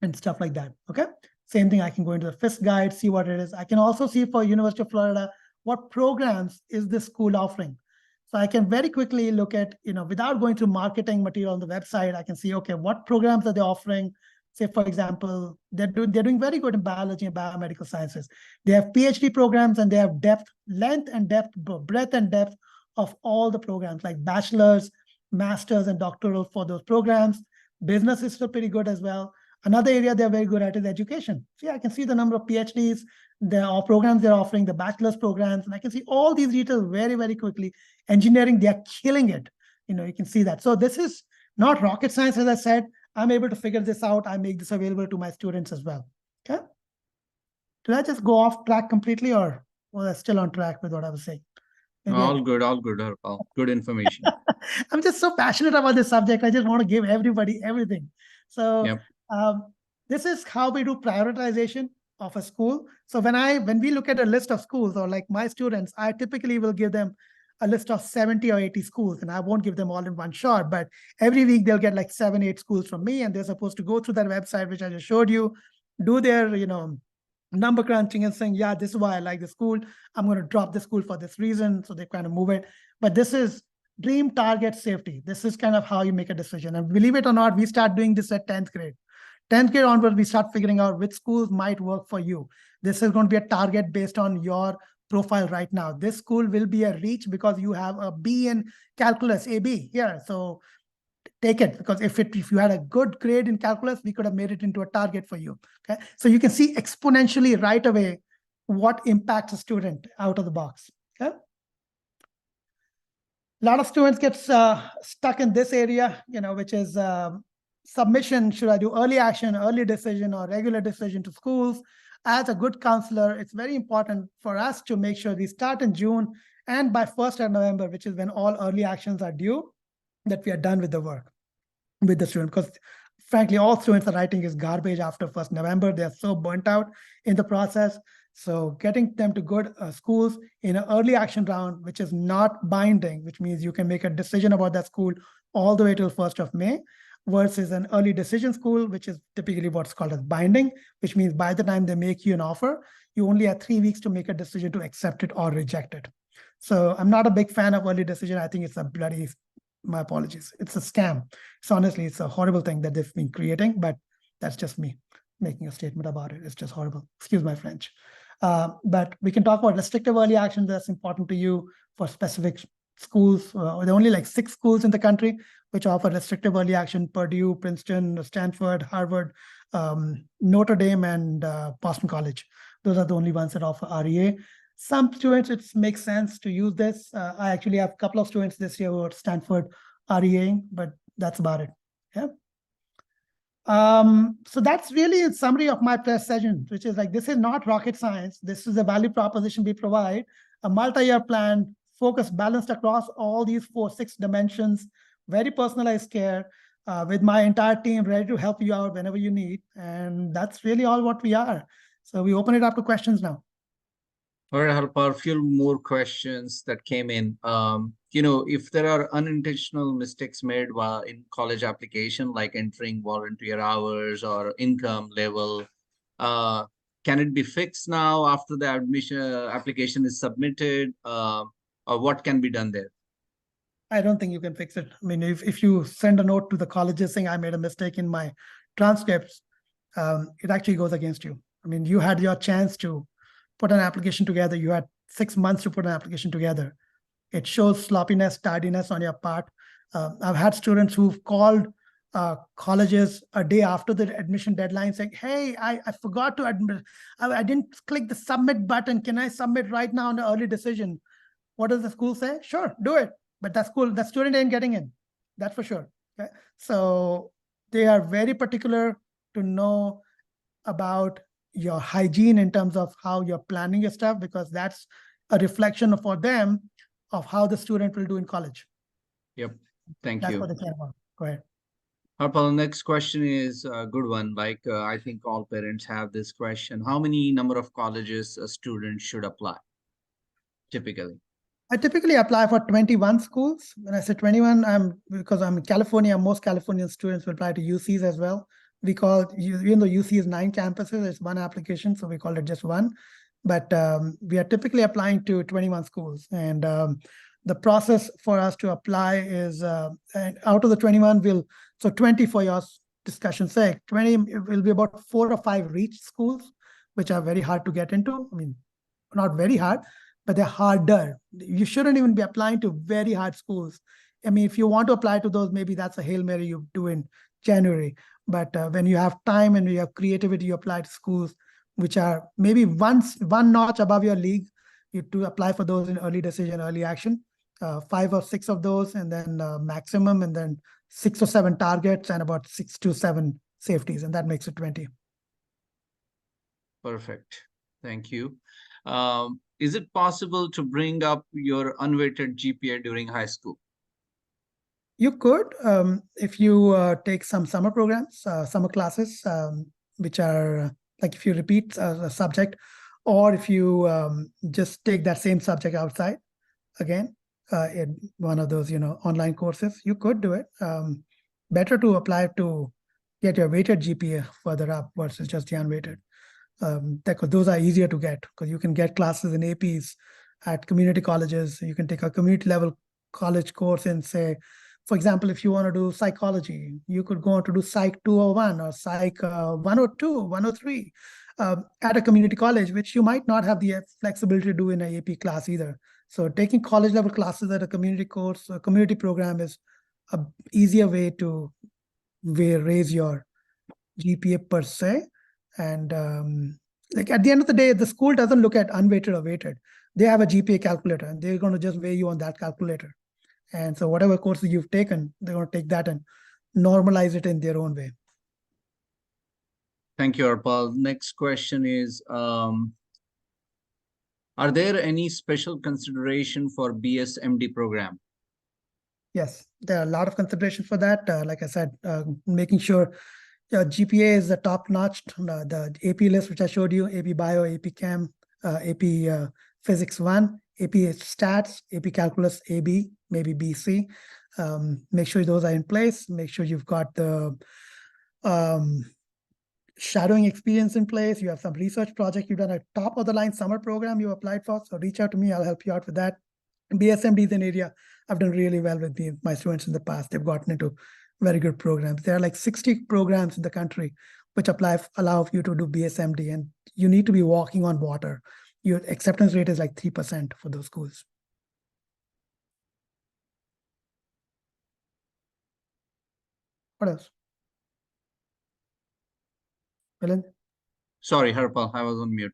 and stuff like that. Okay. Same thing, I can go into the FISC guide, see what it is. I can also see for University of Florida, what programs is this school offering? So I can very quickly look at, without going through marketing material on the website, I can see, okay, what programs are they offering? Say, for example, they're doing very good in biology and biomedical sciences. They have PhD programs and they have breadth and depth of all the programs, like bachelor's, master's, and doctoral for those programs. Business is still pretty good as well. Another area they're very good at is education. See, I can see the number of PhDs, the programs they're offering, the bachelor's programs, and I can see all these details very, very quickly. Engineering, they're killing it. You can see that. So this is not rocket science, as I said. I'm able to figure this out. I make this available to my students as well. Okay. Did I just go off track completely, or was I still on track with what I was saying? Maybe all good, Harpal. Good information. I'm just so passionate about this subject. I just want to give everybody everything. So Yep. This is how we do prioritization of a school. So when we look at a list of schools, or like my students, I typically will give them a list of 70 or 80 schools, and I won't give them all in one shot, but every week they'll get like 7, 8 schools from me, and they're supposed to go through that website, which I just showed you, do their, number crunching and saying, yeah, this is why I like the school. I'm going to drop the school for this reason. So they kind of move it. But this is dream, target, safety. This is kind of how you make a decision. And believe it or not, we start doing this at 10th grade. 10th grade onward, we start figuring out which schools might work for you. This is going to be a target based on your profile right now. This school will be a reach because you have a B in calculus, AB here. So take it, because if you had a good grade in calculus, we could have made it into a target for you. Okay, so you can see exponentially right away what impacts a student out of the box. Okay, a lot of students get stuck in this area, which is submission. Should I do early action, early decision, or regular decision to schools? As a good counselor, it's very important for us to make sure we start in June, and by 1st of November, which is when all early actions are due, that we are done with the work with the student. Because frankly, all students are writing is garbage after 1st November. They're so burnt out in the process. So getting them to good schools in an early action round, which is not binding, which means you can make a decision about that school all the way till 1st of May, versus an early decision school, which is typically what's called as binding, which means by the time they make you an offer, you only have 3 weeks to make a decision to accept it or reject it. So I'm not a big fan of early decision. I think it's a bloody, my apologies, it's a scam. So honestly, it's a horrible thing that they've been creating, but That's just me making a statement about it. It's just horrible. Excuse my French. But we can talk about restrictive early action that's important to you for specific schools. There are only like 6 schools in the country which offer restrictive early action: Purdue, Princeton, Stanford, Harvard, Notre Dame, and Boston College. Those are the only ones that offer REA. Some students, it makes sense to use this. I actually have a couple of students this year who are Stanford REAing, but that's about it. Yeah. So that's really a summary of my press session, which is like, this is not rocket science. This is a value proposition we provide, a multi-year plan, focused, balanced across all these 6 dimensions, very personalized care, with my entire team ready to help you out whenever you need. And that's really all what we are. So we open it up to questions now. All right, Harpal, a few more questions that came in. If there are unintentional mistakes made while in college application, like entering volunteer hours or income level, can it be fixed now after the admission application is submitted? Or what can be done there? I don't think you can fix it. I mean, if you send a note to the colleges saying I made a mistake in my transcripts, it actually goes against you. I mean, you had your chance to put an application together. You had 6 months to put an application together. It shows sloppiness, tardiness on your part. I've had students who've called colleges a day after the admission deadline saying, hey, I forgot to admit, I didn't click the submit button. Can I submit right now on the early decision? What does the school say? Sure, do it. But that student ain't getting in. That's for sure. Okay? So they are very particular to know about your hygiene in terms of how you're planning your stuff, because that's a reflection for them of how the student will do in college. Yep. Thank That's you. what they care about. Go ahead. Harpal, next question is a good one. Like, I think all parents have this question. How many number of colleges a student should apply typically? I typically apply for 21 schools. When I say 21, because I'm in California, most Californian students will apply to UCs as well. We call, even though UC is 9 campuses, it's 1 application, so we call it just 1. But we are typically applying to 21 schools. And the process for us to apply is, and out of the 21, so 20 for your discussion's sake, 20 will be about 4 or 5 reach schools, which are very hard to get into. I mean, not very hard, but they're harder. You shouldn't even be applying to very hard schools. I mean, if you want to apply to those, maybe that's a Hail Mary you do in January. But when you have time and you have creativity, you apply to schools which are maybe one notch above your league. You to apply for those in early decision, early action, 5 or 6 of those, and then maximum, and then 6 or 7 targets and about 6 to 7 safeties, and that makes it 20. Perfect. Thank you. Is it possible to bring up your unweighted GPA during high school? You could, if you take some summer programs, summer classes, which are like if you repeat a subject, or if you just take that same subject outside again in one of those, online courses, you could do it. Better to apply to get your weighted GPA further up versus just the unweighted. Because those are easier to get, because you can get classes in APs at community colleges. You can take a community level college course and say, for example, if you want to do psychology, you could go on to do Psych 201 or Psych 102, 103 at a community college, which you might not have the flexibility to do in an AP class either. So taking college level classes at a community course, a community program is a easier way to raise your GPA per se. And like at the end of the day, the school doesn't look at unweighted or weighted. They have a GPA calculator, and they're going to just weigh you on that calculator. And so whatever courses you've taken, they're going to take that and normalize it in their own way. Thank you, Harpal. Next question is, are there any special consideration for BSMD program? Yes, there are a lot of considerations for that. Like I said, making sure your GPA is the top notch. The AP list, which I showed you, AP Bio, AP Chem, AP Physics 1, AP Stats, AP Calculus, AB, maybe BC. Make sure those are in place. Make sure you've got the shadowing experience in place. You have some research project. You've done a top of the line summer program you applied for. So reach out to me. I'll help you out with that. BSMD is an area I've done really well with my students in the past. They've gotten into very good programs. There are like 60 programs in the country which allow you to do BSMD, and you need to be walking on water. Your acceptance rate is like 3% for those schools. What else? Milind? Sorry, Harpal, I was on mute.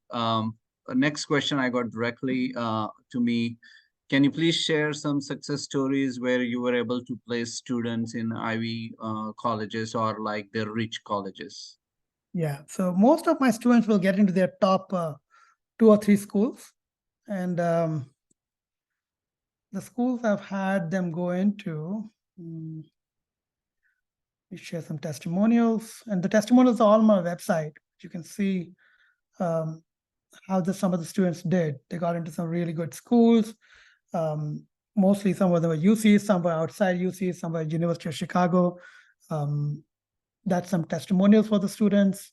Next question I got directly to me. Can you please share some success stories where you were able to place students in Ivy colleges or like the rich colleges? Yeah, so most of my students will get into their top 2 or 3 schools. And the schools I've had them go into, we share some testimonials, and the testimonials are all on my website. You can see how some of the students did. They got into some really good schools. Mostly some of them were UC, some were outside UC, some were University of Chicago. That's some testimonials for the students.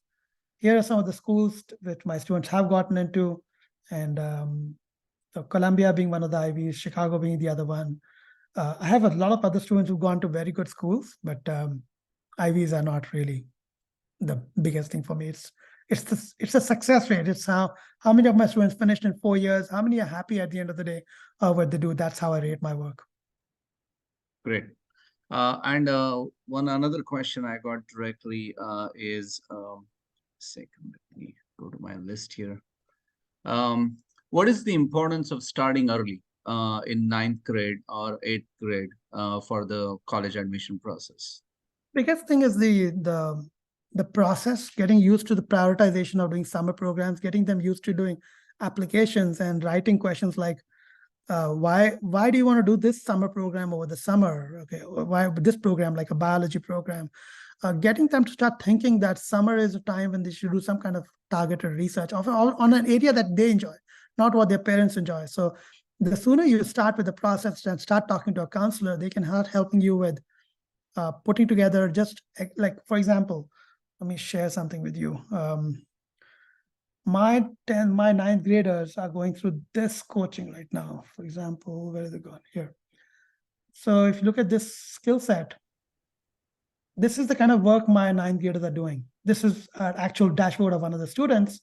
Here are some of the schools that my students have gotten into, and so Columbia being one of the Ivies, Chicago being the other one. I have a lot of other students who've gone to very good schools, but Ivies are not really the biggest thing for me. It's the success rate. It's how many of my students finished in 4 years, how many are happy at the end of the day what they do. That's how I rate my work. Great. And one another question I got directly is, second, let me go to my list here. What is the importance of starting early in 9th grade or 8th grade for the college admission process? Biggest thing is the process, getting used to the prioritization of doing summer programs, getting them used to doing applications and writing questions like, why do you want to do this summer program over the summer? Okay, why this program, like a biology program? Getting them to start thinking that summer is a time when they should do some kind of targeted research on an area that they enjoy, not what their parents enjoy. So the sooner you start with the process and start talking to a counselor, they can start helping you with putting together, just like, for example, let me share something with you. My 9th graders are going through this coaching right now. For example, where is it going? Here. So if you look at this skill set, this is the kind of work my 9th graders are doing. This is an actual dashboard of one of the students.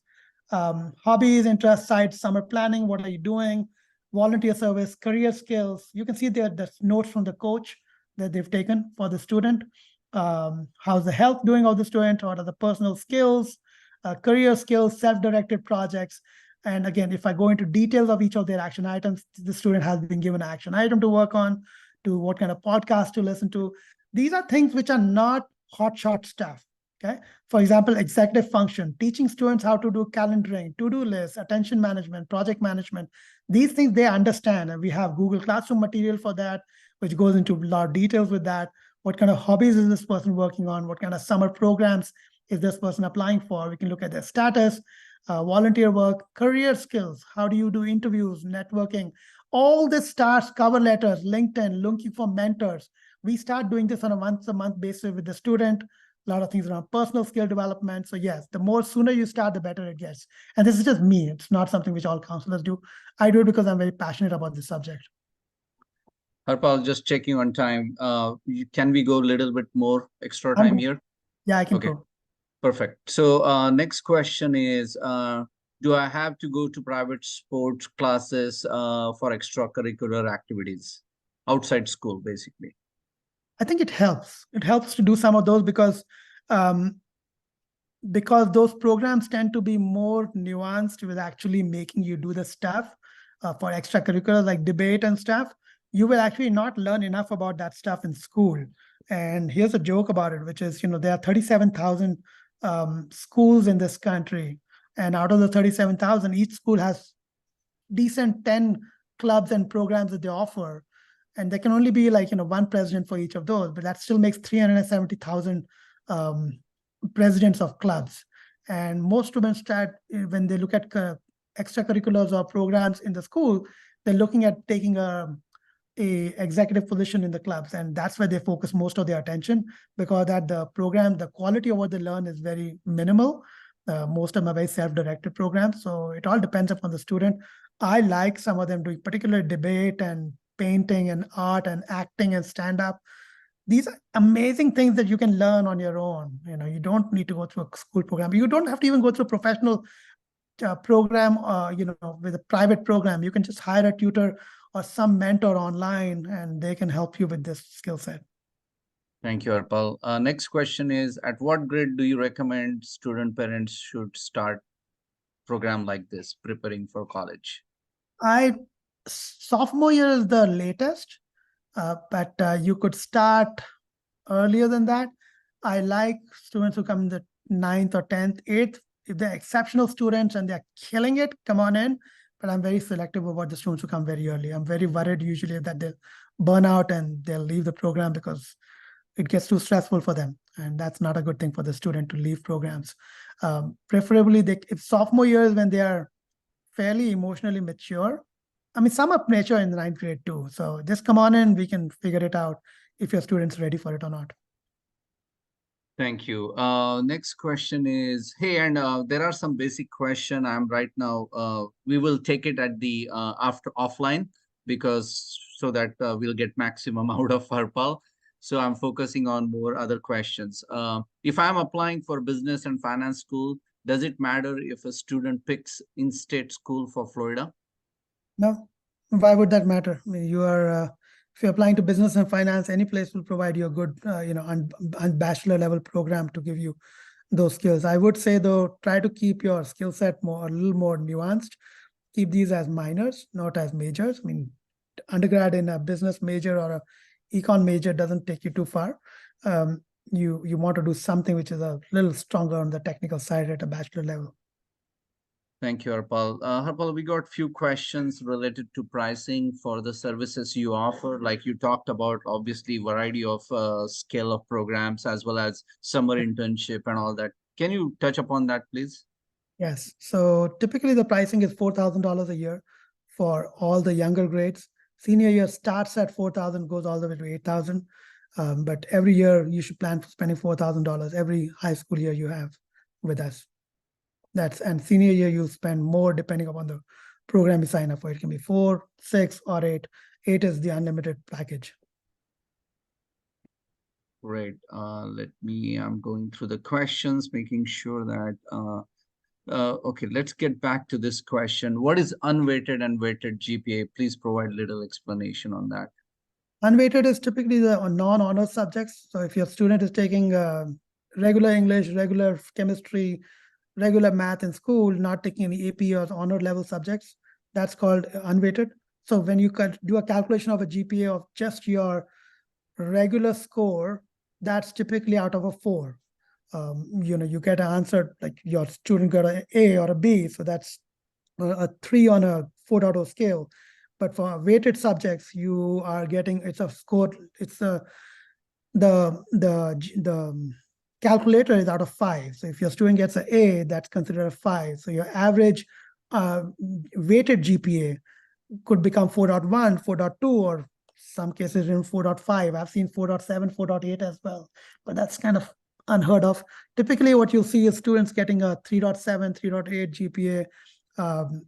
Hobbies, interests, sites, summer planning, what are you doing? Volunteer service, career skills. You can see there the notes from the coach that they've taken for the student. How's the health doing of the student? What are the personal skills, career skills, self-directed projects? And again, if I go into details of each of their action items, the student has been given an action item to work on, to what kind of podcast to listen to. These are things which are not hotshot stuff. Okay. For example, executive function, teaching students how to do calendaring, to-do lists, attention management, project management. These things they understand. And we have Google Classroom material for that, which goes into a lot of details with that. What kind of hobbies is this person working on? What kind of summer programs is this person applying for? We can look at their status, volunteer work, career skills. How do you do interviews, networking? All this starts, cover letters, LinkedIn, looking for mentors. We start doing this on a once-a-month basis with the student. A lot of things around personal skill development. So yes, the more sooner you start, the better it gets. And this is just me. It's not something which all counselors do. I do it because I'm very passionate about this subject. Harpal, just checking on time. Can we go a little bit more extra time here? Yeah, I can Okay, go. perfect. So next question is, do I have to go to private sports classes for extracurricular activities outside school, basically? I think it helps. It helps to do some of those because those programs tend to be more nuanced with actually making you do the stuff for extracurriculars like debate and stuff. You will actually not learn enough about that stuff in school. And here's a joke about it, which is, there are 37,000 schools in this country. And out of the 37,000, each school has decent 10 clubs and programs that they offer. And there can only be like, one president for each of those, but that still makes 370,000 presidents of clubs. And most students start, when they look at extracurriculars or programs in the school, they're looking at taking a executive position in the clubs. And that's where they focus most of their attention, because that the program, the quality of what they learn is very minimal. Most of them are very self-directed programs. So it all depends upon the student. I like some of them doing particular debate and painting and art and acting and stand-up. these are amazing things that you can learn on your own. You don't need to go through a school program. You don't have to even go through a professional program, with a private program. You can just hire a tutor or some mentor online, and they can help you with this skill set. Thank you, Harpal. Next question is, at what grade do you recommend student parents should start program like this, preparing for college? Sophomore year is the latest, but you could start earlier than that. I like students who come in the 9th or 10th, 8th. If they're exceptional students and they're killing it, come on in. But I'm very selective about the students who come very early. I'm very worried usually that they'll burn out and they'll leave the program because it gets too stressful for them. And that's not a good thing for the student to leave programs. Preferably, if sophomore year is when they are fairly emotionally mature. I mean, some are mature in the 9th grade too. So just come on in, we can figure it out if your student's ready for it or not. Thank you. Next question is, hey, and there are some basic question. I'm right now, we will take it at the after offline, because so that we'll get maximum out of Harpal. So I'm focusing on more other questions. If I'm applying for business and finance school, does it matter if a student picks in-state school for Florida? No, why would that matter? I mean, if you're applying to business and finance, any place will provide you a good, bachelor level program to give you those skills. I would say though, try to keep your skill set a little more nuanced. Keep these as minors, not as majors. I mean, undergrad in a business major or a econ major doesn't take you too far. You want to do something which is a little stronger on the technical side at a bachelor level. Thank you, Harpal. Harpal, we got few questions related to pricing for the services you offer. Like you talked about, obviously, variety of scale of programs as well as summer internship and all that. Can you touch upon that, please? Yes. So typically the pricing is $4,000 a year for all the younger grades. Senior year starts at 4,000, goes all the way to 8,000. But every year you should plan for spending $4,000 every high school year you have with us. And senior year you'll spend more depending upon the program you sign up for. It can be 4, 6, or 8. 8 is the unlimited package. Great. I'm going through the questions, making sure that okay, let's get back to this question. What is unweighted and weighted GPA? Please provide little explanation on that. Unweighted is typically the non-honor subjects. So if your student is taking regular English, regular chemistry, regular math in school, not taking any AP or honor level subjects, that's called unweighted. So when you do a calculation of a GPA of just your regular score, that's typically out of a 4. You get an answer like your student got an A or a B, so that's a 3 on a 4.0 scale. But for weighted subjects, you are getting, it's a score, it's the calculator is out of 5. So if your student gets an A, that's considered a 5. So your average weighted GPA could become 4.1, 4.2, or some cases in 4.5. I've seen 4.7, 4.8 as well, but that's kind of unheard of. Typically, what you'll see is students getting a 3.7, 3.8 GPA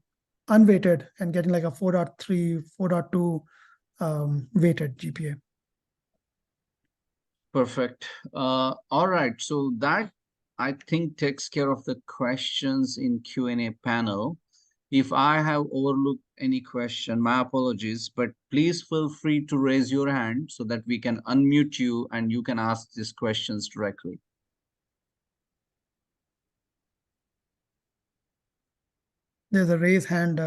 unweighted and getting like a 4.3, 4.2 weighted GPA. Perfect. All right. So that, I think, takes care of the questions in Q&A panel. If I have overlooked any question, my apologies, but please feel free to raise your hand so that we can unmute you and you can ask these questions directly. There's a raise hand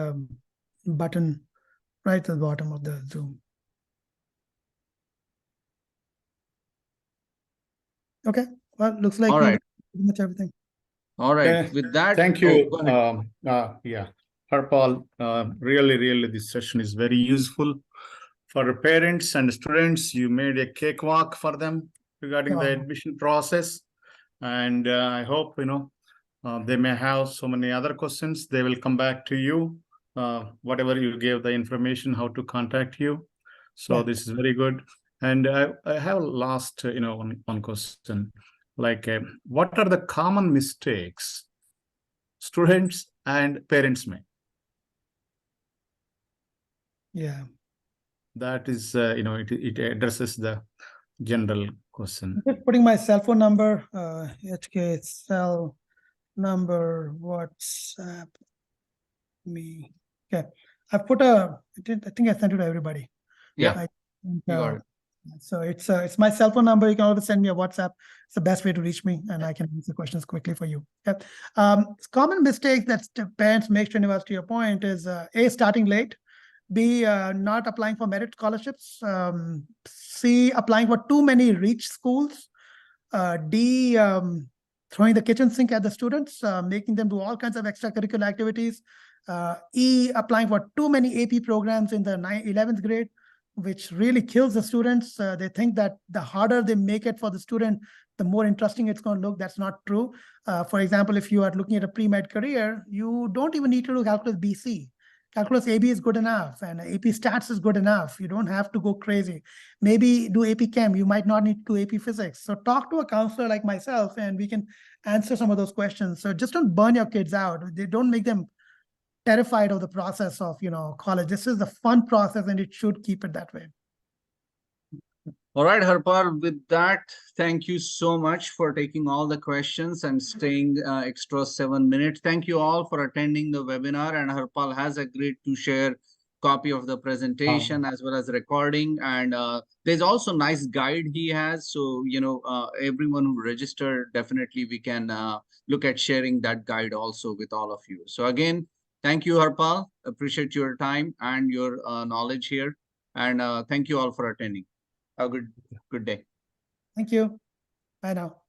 button right at the bottom of the Zoom. Okay, well, looks like all right. pretty much everything. All right, with that. Thank you. Yeah, Harpal, really, this session is very useful for parents and students. You made a cakewalk for them regarding the admission process. And I hope, they may have so many other questions. They will come back to you, whatever you gave the information, how to contact you. So this is very good. And I have last, one question. Like, what are the common mistakes students and parents make? Yeah. That is, it addresses the general question. Just putting my cell phone number, HK cell number, WhatsApp me. Okay. I've put I think I sent it to everybody. Yeah, I think, you got it. So it's my cell phone number. You can always send me a WhatsApp. It's the best way to reach me, and I can answer questions quickly for you. Okay. Common mistakes that parents make, Srinivas, to your point, is A, starting late, B, not applying for merit scholarships, C, applying for too many reach schools, D, throwing the kitchen sink at the students, making them do all kinds of extracurricular activities, E, applying for too many AP programs in the 11th grade, which really kills the students. They think that the harder they make it for the student, the more interesting it's going to look. That's not true. For example, if you are looking at a pre-med career, you don't even need to do calculus BC. Calculus AB is good enough, and AP stats is good enough. You don't have to go crazy. Maybe do AP Chem. You might not need to do AP Physics. So talk to a counselor like myself, and we can answer some of those questions. So just don't burn your kids out. They don't make them terrified of the process of college. This is the fun process, and it should keep it that way. All right, Harpal, with that, thank you so much for taking all the questions and staying extra 7 minutes. Thank you all for attending the webinar, and Harpal has agreed to share copy of the presentation as well as recording, and there's also nice guide he has, so everyone who registered, definitely we can look at sharing that guide also with all of you. So again, thank you, Harpal. Appreciate your time and your knowledge here. And thank you all for attending. Have a good day. Thank you. Bye now.